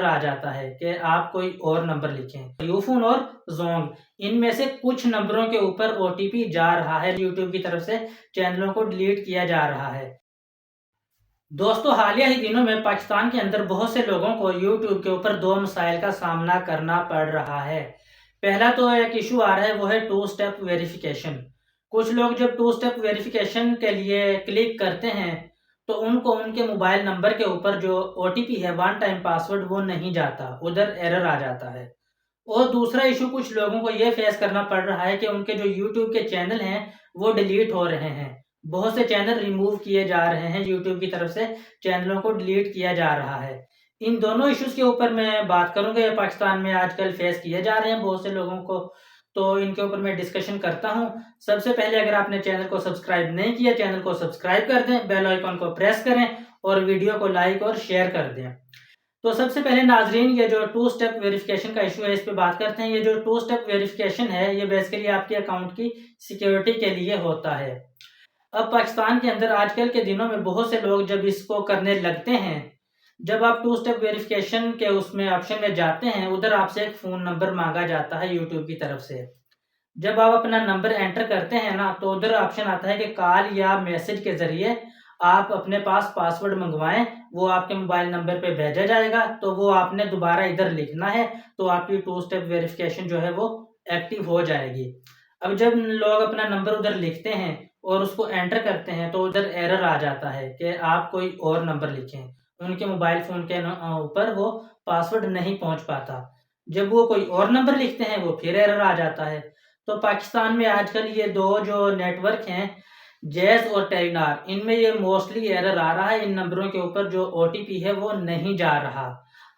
आ जाता है कि आप कोई और नंबर लिखें। यूफोन और जोंग इनमें से कुछ नंबरों के ऊपर ओटीपी जा रहा है, यूट्यूब की तरफ से चैनलों को डिलीट किया जा रहा है। दोस्तों, हालिया ही दिनों में पाकिस्तान के अंदर बहुत से लोगों को यूट्यूब के ऊपर दो मसाइल का सामना करना पड़ रहा है। पहला तो एक इशू आ रहा है, वो है टू स्टेप वेरिफिकेशन। कुछ लोग जब टू स्टेप वेरिफिकेशन के लिए क्लिक करते हैं तो उनको उनके मोबाइल नंबर के ऊपर जो ओटीपी है, वन टाइम पासवर्ड, वो नहीं जाता, उधर एरर आ जाता है। और दूसरा इशू कुछ लोगों को ये फेस करना पड़ रहा है कि उनके जो यूट्यूब के चैनल हैं वो डिलीट हो रहे हैं। बहुत से चैनल रिमूव किए जा रहे हैं, यूट्यूब की तरफ से चैनलों को डिलीट किया जा रहा है। इन दोनों इश्यूज के ऊपर मैं बात करूंगा, ये पाकिस्तान में आजकल फेस किए जा रहे हैं बहुत से लोगों को, तो इनके ऊपर मैं डिस्कशन करता हूं। सबसे पहले, अगर आपने चैनल को सब्सक्राइब नहीं किया, चैनल को सब्सक्राइब कर दें, बेल आइकन को प्रेस करें और वीडियो को लाइक और शेयर कर दें। तो सबसे पहले नाजरीन, ये जो टू स्टेप वेरिफिकेशन का इशू है, इस पे बात करते हैं। ये जो टू स्टेप वेरिफिकेशन है, ये बेसिकली आपके अकाउंट की सिक्योरिटी के लिए होता है। अब पाकिस्तान के अंदर आजकल के दिनों में बहुत से लोग जब इसको करने लगते हैं, जब आप टू स्टेप वेरिफिकेशन के उसमें ऑप्शन में जाते हैं, उधर आपसे एक फ़ोन नंबर मांगा जाता है यूट्यूब की तरफ से। जब आप अपना नंबर एंटर करते हैं ना, तो उधर ऑप्शन आता है कि कॉल या मैसेज के ज़रिए आप अपने पास पासवर्ड मंगवाएं, वो आपके मोबाइल नंबर पे भेजा जाएगा। तो वो आपने दोबारा इधर लिखना है, तो आपकी टू स्टेप वेरिफिकेशन जो है वो एक्टिव हो जाएगी। अब जब लोग अपना नंबर उधर लिखते हैं और उसको एंटर करते हैं, तो उधर एरर आ जाता है कि आप कोई और नंबर लिखें। उनके मोबाइल फ़ोन के ऊपर वो पासवर्ड नहीं पहुंच पाता। जब वो कोई और नंबर लिखते हैं, वो फिर एरर आ जाता है। तो पाकिस्तान में आजकल ये दो जो नेटवर्क हैं, जैज़ और टेलीनॉर, इनमें ये मोस्टली एरर आ रहा है। इन नंबरों के ऊपर जो ओटीपी है वो नहीं जा रहा।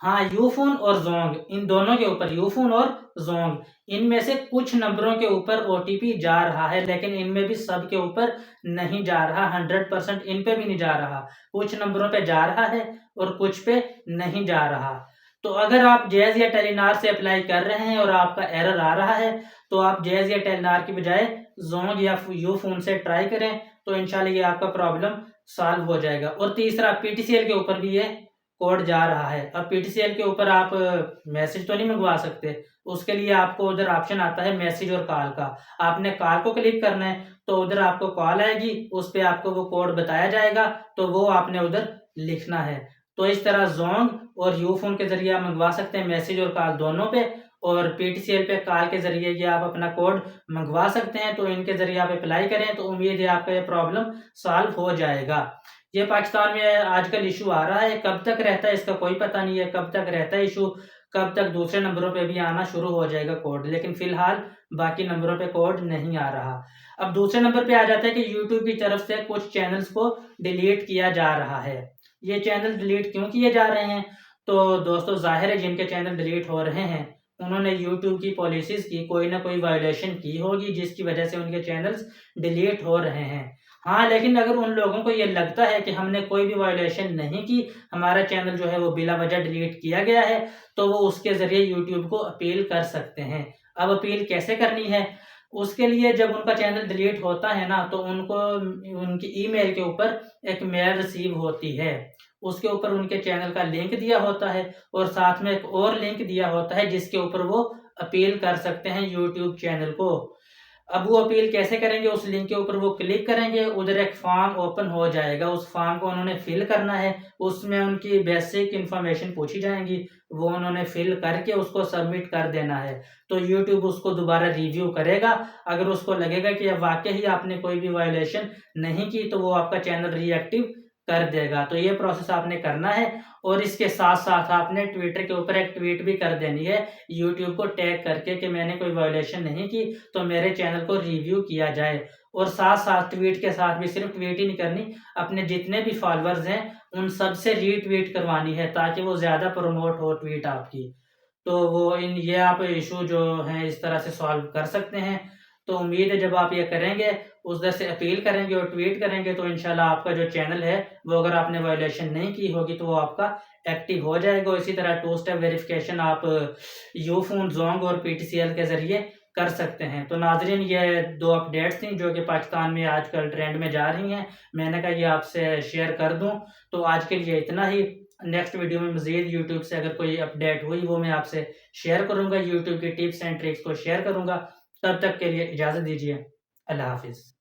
हाँ, यूफोन और जोंग, इन दोनों के ऊपर, यूफोन और जोंग, इनमें से कुछ नंबरों के ऊपर ओटीपी जा रहा है, लेकिन इनमें भी सब के ऊपर नहीं जा रहा। 100% इन पे भी नहीं जा रहा। कुछ नंबरों पे जा रहा है और कुछ पे नहीं जा रहा। तो अगर आप जैज़ या टेलीनॉर से अप्लाई कर रहे हैं और आपका एरर आ रहा है, तो आप जैज़ या टेलीनॉर की बजाय जोंग या यूफोन से ट्राई करें, तो इंशाल्लाह ये आपका प्रॉब्लम सॉल्व हो जाएगा। और तीसरा, पीटीसीएल के ऊपर भी ये कोड जा रहा है। अब पीटीसीएल के ऊपर आप मैसेज तो नहीं मंगवा सकते, उसके लिए आपको उधर ऑप्शन आता है मैसेज और कॉल का। आपने कॉल को क्लिक करना है, तो उधर आपको कॉल आएगी, उस पे आपको वो कोड बताया जाएगा, तो वो आपने उधर लिखना है। तो इस तरह जोंग और यूफोन के जरिए आप मंगवा सकते हैं, मैसेज और कॉल दोनों पे। और पीटीसीएल पे कॉल के जरिए ये आप अपना कोड मंगवा सकते हैं। तो इनके जरिए आप अप्लाई करें, तो उम्मीद है आपका ये प्रॉब्लम सॉल्व हो जाएगा। ये पाकिस्तान में आजकल इशू आ रहा है, कब तक रहता है इसका कोई पता नहीं है, कब तक रहता है इशू, कब तक दूसरे नंबरों पे भी आना शुरू हो जाएगा कोड, लेकिन फिलहाल बाकी नंबरों पे कोड नहीं आ रहा। अब दूसरे नंबर पे आ जाता है कि यूट्यूब की तरफ से कुछ चैनल्स को डिलीट किया जा रहा है। ये चैनल डिलीट क्यों किए जा रहे हैं? तो दोस्तों, जाहिर है जिनके चैनल डिलीट हो रहे हैं, उन्होंने यूट्यूब की पॉलिसीज की कोई ना कोई वायलेशन की होगी, जिसकी वजह से उनके चैनल्स डिलीट हो रहे हैं। हाँ, लेकिन अगर उन लोगों को ये लगता है कि हमने कोई भी वायलेशन नहीं की, हमारा चैनल जो है वो बिला वजह डिलीट किया गया है, तो वो उसके ज़रिए यूट्यूब को अपील कर सकते हैं। अब अपील कैसे करनी है? उसके लिए जब उनका चैनल डिलीट होता है ना, तो उनको उनकी ईमेल के ऊपर एक मेल रिसीव होती है। उसके ऊपर उनके चैनल का लिंक दिया होता है और साथ में एक और लिंक दिया होता है, जिसके ऊपर वो अपील कर सकते हैं यूट्यूब चैनल को। अब वो अपील कैसे करेंगे? उस लिंक के ऊपर वो क्लिक करेंगे, उधर एक फॉर्म ओपन हो जाएगा, उस फॉर्म को उन्होंने फिल करना है। उसमें उनकी बेसिक इन्फॉर्मेशन पूछी जाएंगी, वो उन्होंने फिल करके उसको सबमिट कर देना है। तो यूट्यूब उसको दोबारा रिव्यू करेगा। अगर उसको लगेगा कि वाकई ही आपने कोई भी वायलेशन नहीं की, तो वो आपका चैनल रीएक्टिव कर देगा। तो ये प्रोसेस आपने करना है। और इसके साथ साथ आपने ट्विटर के ऊपर एक ट्वीट भी कर देनी है, यूट्यूब को टैग करके कि मैंने कोई वायलेशन नहीं की, तो मेरे चैनल को रिव्यू किया जाए। और साथ साथ ट्वीट के साथ भी सिर्फ ट्वीट ही नहीं करनी, अपने जितने भी फॉलोअर्स हैं उन सब से रीट्वीट करवानी है, ताकि वो ज़्यादा प्रमोट हो ट्वीट आपकी। तो वो ये आप इशू जो है इस तरह से सॉल्व कर सकते हैं। तो उम्मीद है जब आप ये करेंगे, उधर से अपील करेंगे और ट्वीट करेंगे, तो इंशाल्लाह आपका जो चैनल है वो, अगर आपने वायलेशन नहीं की होगी, तो वो आपका एक्टिव हो जाएगा। इसी तरह टू स्टेप वेरिफिकेशन आप यूफोन, जोंग और पीटीसीएल के ज़रिए कर सकते हैं। तो नाजरीन, ये दो अपडेट्स थी जो कि पाकिस्तान में आजकल ट्रेंड में जा रही हैं, मैंने कहा ये आपसे शेयर कर दूं। तो आज के लिए इतना ही। नेक्स्ट वीडियो में मज़ीद यूट्यूब से अगर कोई अपडेट हुई वो मैं आपसे शेयर करूँगा, यूट्यूब की टिप्स एंड ट्रिक्स को शेयर करूँगा। तब तक के लिए इजाज़त दीजिए। अल्लाह हाफ़िज़।